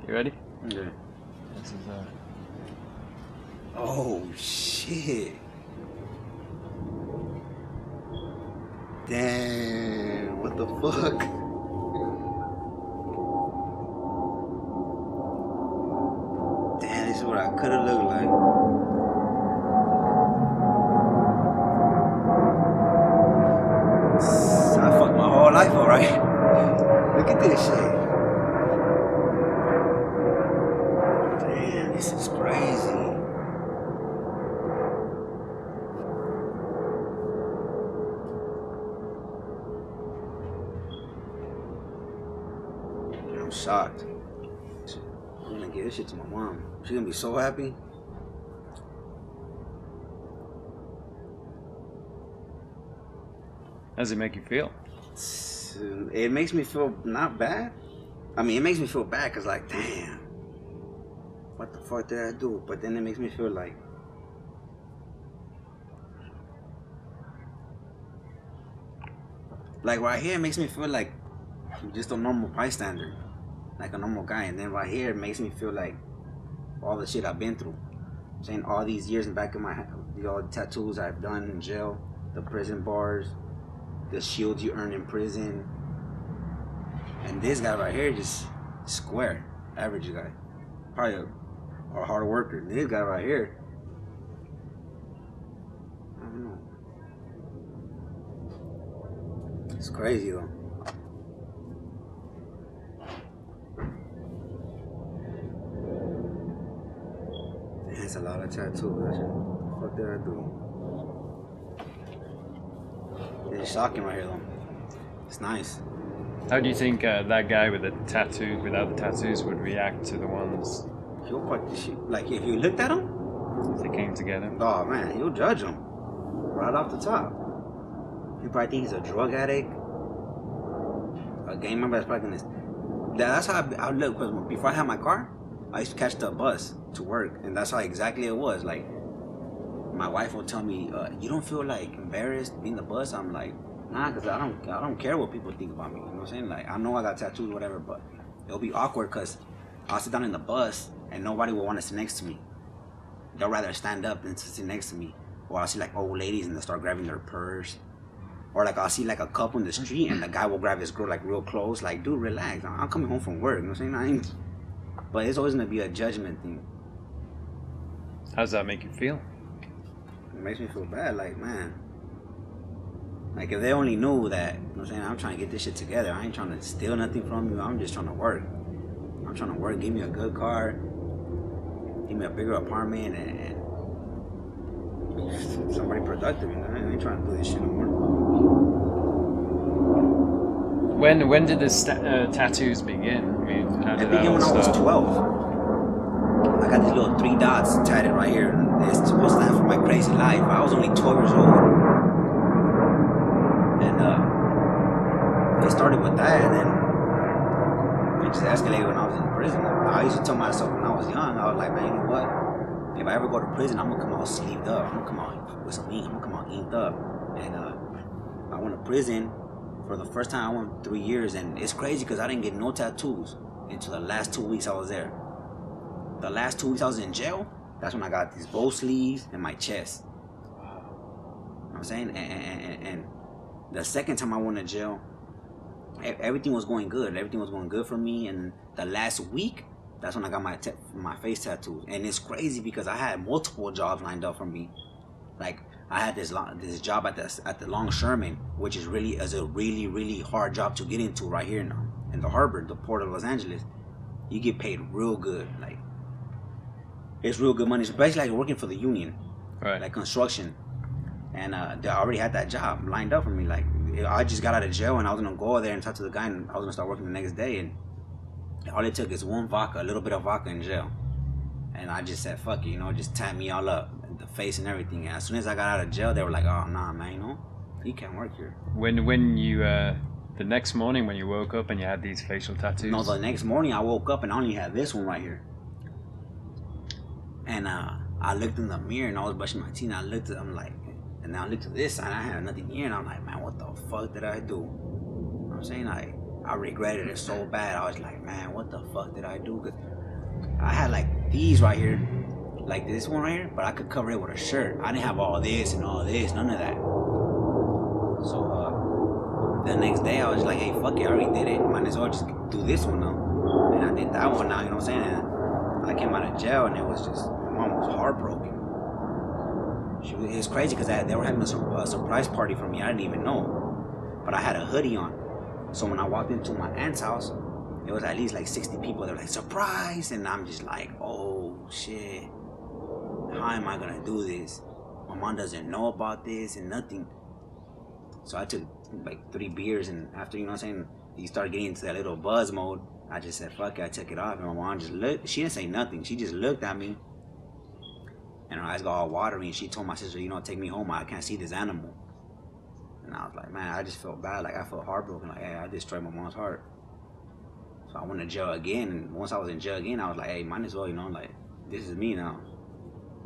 You ready? Yeah. This is Oh shit. Damn, what the fuck? Damn, this is what I could have looked like. I fucked my whole life up, right? Look at this shit. Damn, this is crazy. I'm shocked. I'm gonna give this shit to my mom. She's gonna be so happy. How does it make you feel? It makes me feel not bad. I mean, it makes me feel bad because, like, damn, what the fuck did I do? But then it makes me feel like right here, it makes me feel like just a normal bystander, like a normal guy. And then right here, it makes me feel like all the shit I've been through. Saying all these years in the back of my head, all the tattoos I've done in jail, the prison bars, the shields you earn in prison. And this guy right here, just square, average guy, probably a hard worker. This guy right here, I don't know. It's crazy though. That's a lot of tattoos. What the fuck did I do? It's shocking right here though. It's nice. How do you think that guy with the tattoo, without the tattoos, would react to the ones He'll probably, like, if you looked at him, if they came together? oh man, he'll judge him right off the top. He probably think he's a drug addict, a gang member that's probably gonna. That's how I look. Because before I had my car, I used to catch the bus to work, and that's how exactly it was. Like, my wife will tell me, "You don't feel like embarrassed being the bus?" I'm like, "Nah, because I don't care what people think about me." You know what I'm saying? Like, I know I got tattoos, whatever, but it'll be awkward because I'll sit down in the bus and nobody will want to sit next to me. They'll rather stand up than to sit next to me. Or I'll see like old ladies and they'll start grabbing their purse. Or like I'll see like a couple in the street and the guy will grab his girl like real close. Like, dude, relax. I'm coming home from work. You know what I'm saying? But it's always gonna be a judgment thing. How does that make you feel? It makes me feel bad. Like, man. Like, if they only knew that, you know what I'm saying? I'm trying to get this shit together. I ain't trying to steal nothing from you. I'm just trying to work. I'm trying to work. Give me a good car. Give me a bigger apartment and somebody productive, you know? I ain't trying to do this shit no more. When did the tattoos begin? I mean, how did It that began all when I was start? 12. I got these little 3 dots tatted right here. It's supposed to stand for my crazy life. I was only 12 years old. And it started with that, and then it just escalated when I was in prison. I used to tell myself when I was young, I was like, man, you know what? If I ever go to prison, I'm gonna come out sleeved up. I'm gonna come out with some ink. I'm gonna come out inked up. And I went to prison for the first time. I went 3 years, and it's crazy because I didn't get no tattoos until the last 2 weeks I was there. The last 2 weeks I was in jail, that's when I got these bow sleeves and my chest. You know what I'm saying? And the second time I went to jail, everything was going good. Everything was going good for me. And the last week, that's when I got my face tattoos. And it's crazy because I had multiple jobs lined up for me. Like, I had this job at the Longshoreman, which is a really hard job to get into right here in the harbor, the port of Los Angeles. You get paid real good. Like, it's real good money. It's basically like working for the union, Right. like construction. And they already had that job lined up for me. Like, I just got out of jail and I was gonna go there and talk to the guy, and I was gonna start working the next day. And all it took is one vodka, a little bit of vodka in jail. And I just said, fuck it, you know, just tap me all up, the face and everything. And as soon as I got out of jail, they were like, oh, nah, man, you know, you can't work here. When you, the next morning when you woke up and you had these facial tattoos? No, the next morning I woke up and I only had this one right here. And I looked in the mirror and I was brushing my teeth and I'm like, and I looked to this side and I had nothing here. And I'm like, man, what the fuck did I do? You know what I'm saying? I I regretted it so bad. I was like, man, what the fuck did I do? 'Cause I had like these right here, like this one right here, but I could cover it with a shirt. I didn't have all this and all this, none of that. So the next day I was like, hey, fuck it, I already did it. Might as well just do this one now. And I did that one now, you know what I'm saying? And I came out of jail and it was just, my mom was heartbroken. It was crazy because they were having a surprise party for me. I didn't even know. But I had a hoodie on. So when I walked into my aunt's house, it was at least like 60 people. They're like, surprise! And I'm just like, oh shit. How am I gonna do this? My mom doesn't know about this and nothing. So I took like 3 beers, and after, you know what I'm saying, you start getting into that little buzz mode, I just said, fuck it, I took it off. And my mom just looked. She didn't say nothing. She just looked at me. And her eyes got all watery, and she told my sister, you know, take me home. I can't see this animal. And I was like, man, I just felt bad. Like, I felt heartbroken. Like, hey, I destroyed my mom's heart. So I went to jail again. And once I was in jail again, I was like, hey, might as well, you know, like, this is me now.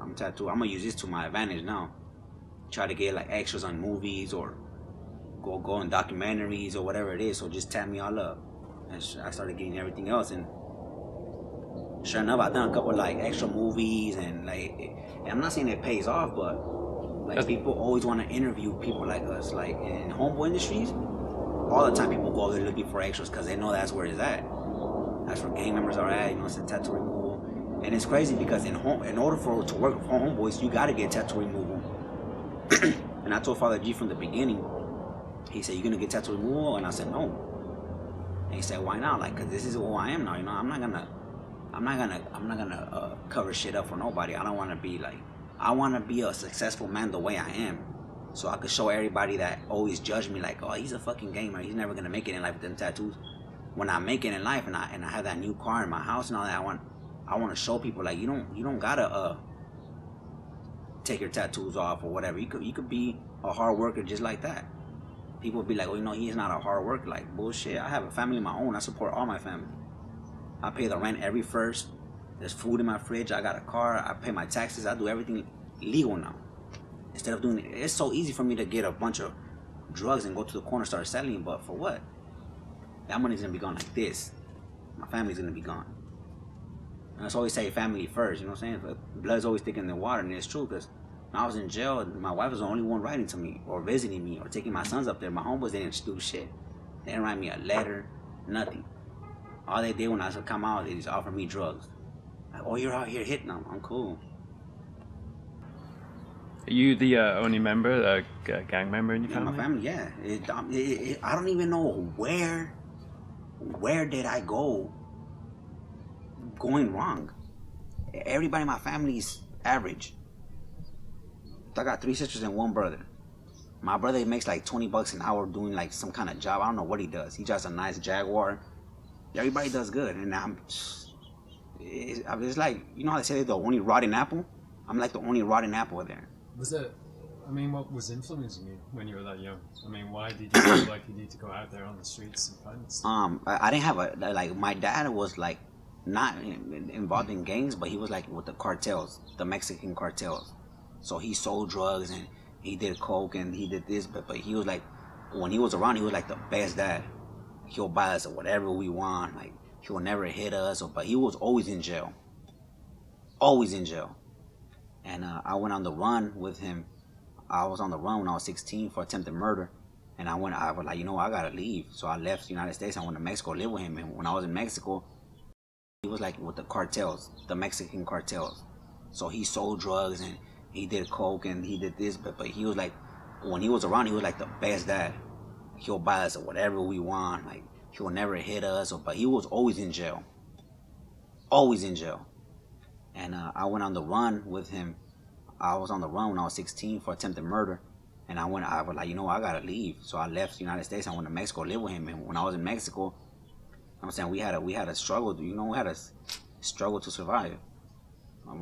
I'm tattooed. I'm going to use this to my advantage now. Try to get, like, extras on movies or go on documentaries or whatever it is. So just tap me all up. And I started getting everything else. And sure enough, I've done a couple like extra movies, and like, and I'm not saying it pays off, but like people always want to interview people like us, like in homeboy industries. All the time, people go there looking for extras because they know that's where it's at. That's where gang members are at, you know, it's tattoo removal. And it's crazy because in order for to work for homeboys, you gotta get tattoo removal. And I told Father G from the beginning. He said, "You gonna get tattoo removal?" And I said, "No." And he said, "Why not?" Like, cause this is who I am now. You know, I'm not gonna cover shit up for nobody. I don't want to be like, I want to be a successful man the way I am, so I could show everybody that always judge me like, oh, he's a fucking gamer, he's never gonna make it in life with them tattoos. When I make it in life and I have that new car in my house and all that, I want to show people like, you don't gotta take your tattoos off or whatever. You could be a hard worker just like that. People be like, oh, you know, he's not a hard worker. Like, bullshit. I have a family of my own. I support all my family. I pay the rent every first. There's food in my fridge. I got a car. I pay my taxes. I do everything legal now. Instead of doing it, it's so easy for me to get a bunch of drugs and go to the corner and start selling. But for what? That money's gonna be gone like this. My family's gonna be gone. And I always say family first. You know what I'm saying? But blood's always thicker than water, and it's true. Because when I was in jail, my wife was the only one writing to me or visiting me or taking my sons up there. My homeboys didn't do shit. They didn't write me a letter. Nothing. All they did when I come out, they just offered me drugs. Like, oh, you're out here hitting them. I'm cool. Are you the only member, gang member in your family? My family, yeah. I don't even know where did I go going wrong. Everybody in my family is average. I got 3 sisters and 1 brother. My brother makes like $20 an hour doing like some kind of job. I don't know what he does. He drives a nice Jaguar. Everybody does good, and it's like, you know how they say they're the only rotten apple? I'm like the only rotten apple there. What was influencing you when you were that young? I mean, why did you feel like you need to go out there on the streets and find stuff? I didn't have like, my dad was like not involved in gangs, but he was like with the cartels, the Mexican cartels. So he sold drugs and he did coke and he did this, but he was like, when he was around, he was like the best dad. He'll buy us whatever we want. Like, he'll never hit us. But he was always in jail. Always in jail. And I went on the run with him. I was on the run when I was 16 for attempted murder. And I was like, you know, I gotta leave. So I left the United States. I went to Mexico to live with him. And when I was in Mexico, he was like with the cartels, the Mexican cartels. So he sold drugs and he did coke and he did this. But he was like, when he was around, he was like the best dad. He'll buy us whatever we want. Like, he'll never hit us. But he was always in jail. Always in jail. And I went on the run with him. I was on the run when I was 16 for attempted murder. And I was like, you know, I gotta leave. So I left the United States. I went to Mexico to live with him. And when I was in Mexico, I'm saying we had a struggle. You know, we had a struggle to survive.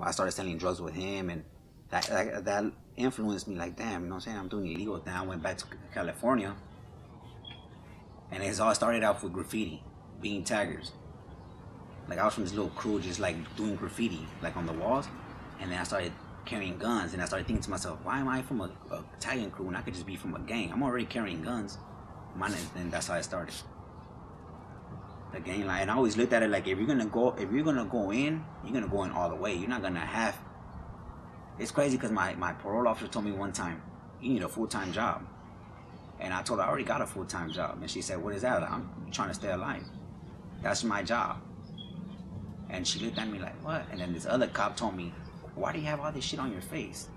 I started selling drugs with him, and that influenced me. Like, damn, you know what I'm saying? I'm doing illegal. Then I went back to California. And it all started off with graffiti, being taggers. Like, I was from this little crew just like doing graffiti, like on the walls. And then I started carrying guns, and I started thinking to myself, why am I from a tagging crew when I could just be from a gang? I'm already carrying guns. And that's how I started. the gang life. And I always looked at it like, if you're gonna go in, you're gonna go in all the way. You're not gonna have. It's crazy because my parole officer told me one time, you need a full-time job. And I told her I already got a full-time job. And she said, what is that? I'm trying to stay alive. That's my job. And she looked at me like, what? And then this other cop told me, why do you have all this shit on your face?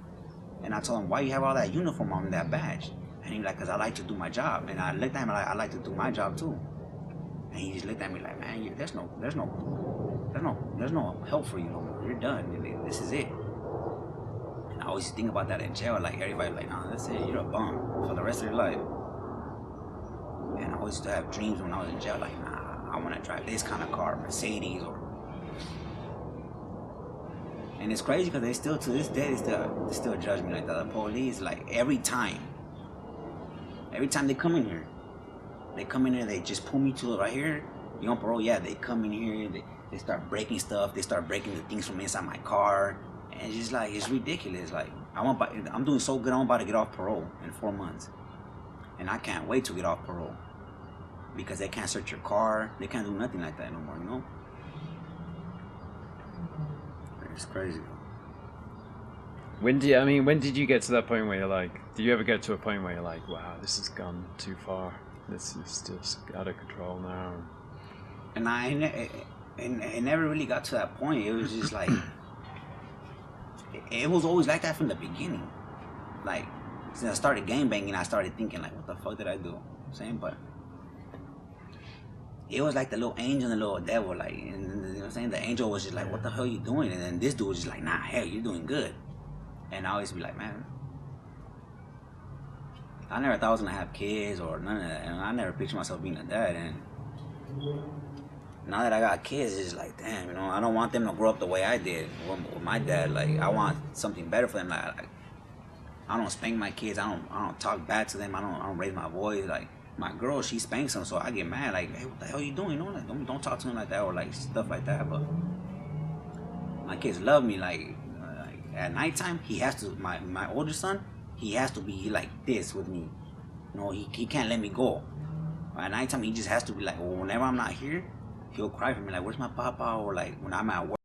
And I told him, why you have all that uniform on, that badge? And he was like, because I like to do my job. And I looked at him like, I like to do my job too. And he just looked at me like, man, there's no help for you no more. You're done. This is it. And I always think about that in jail. Like, everybody like, nah, that's it. You're a bum for the rest of your life. And I always used to have dreams when I was in jail. Like, nah, I want to drive this kind of car, Mercedes, or. And it's crazy because they still, to this day, they still judge me like that. The police, like, every time they come in here, they just pull me to right here. You on parole? Yeah, they come in here, they start breaking stuff. They start breaking the things from inside my car, and it's just like, it's ridiculous. Like, I'm doing so good. I'm about to get off parole in 4 months, and I can't wait to get off parole because they can't search your car. They can't do nothing like that no more. You know? It's crazy. When did you get to that point where you're like, did you ever get to a point where you're like, wow, this has gone too far, this is just out of control now? And it never really got to that point. It was just like, it was always like that from the beginning. Like, since I started gangbanging, I started thinking like, what the fuck did I do? You know what I'm saying? But it was like the little angel and the little devil, like, and, you know what I'm saying? The angel was just like, what the hell are you doing? And then this dude was just like, nah, hell, you're doing good. And I always be like, man, I never thought I was gonna have kids or none of that. And I never pictured myself being a dad. And now that I got kids, it's just like, damn, you know, I don't want them to grow up the way I did with my dad. Like, I want something better for them. Like I don't spank my kids. I don't talk bad to them. I don't raise my voice. Like, my girl, she spanks them, so I get mad. Like, hey, what the hell are you doing? You know, like, don't talk to them like that, or like stuff like that. But my kids love me. Like at nighttime, he has to. My older son, he has to be like this with me. You know, he can't let me go. At nighttime, he just has to be like, well, whenever I'm not here, he'll cry for me. Like, where's my papa? Or like when I'm at work.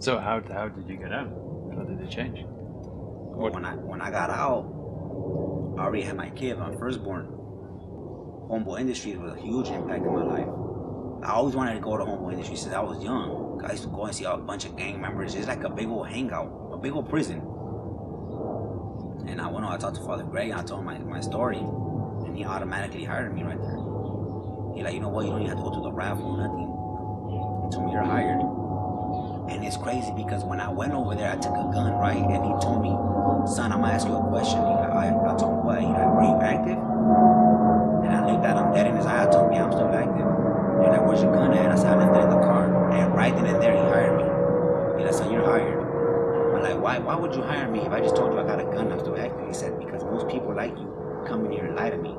So how did you get out? How did it change? Well, when I got out, I already had my kid, my firstborn. Homeboy Industries was a huge impact in my life. I always wanted to go to Homeboy Industries since I was young. I used to go and see a bunch of gang members. It's like a big old hangout, a big old prison. And I went on, I talked to Father Greg, and I told him my story. And he automatically hired me right there. He like, you know what, you don't even have to go to the raffle or nothing. He told me, you're hired. And it's crazy because when I went over there, I took a gun, right? And he told me, son, I'm gonna ask you a question. I told him, what? He like, are you active? And I looked at him dead in his eye. I told him, yeah, I'm still active. He's like, where's your gun at? I said, I left it in the car. And right then and there, he hired me. He's like, son, you're hired. I'm like, why would you hire me if I just told you I got a gun, I'm still active? He said, because most people like you come in here and lie to me.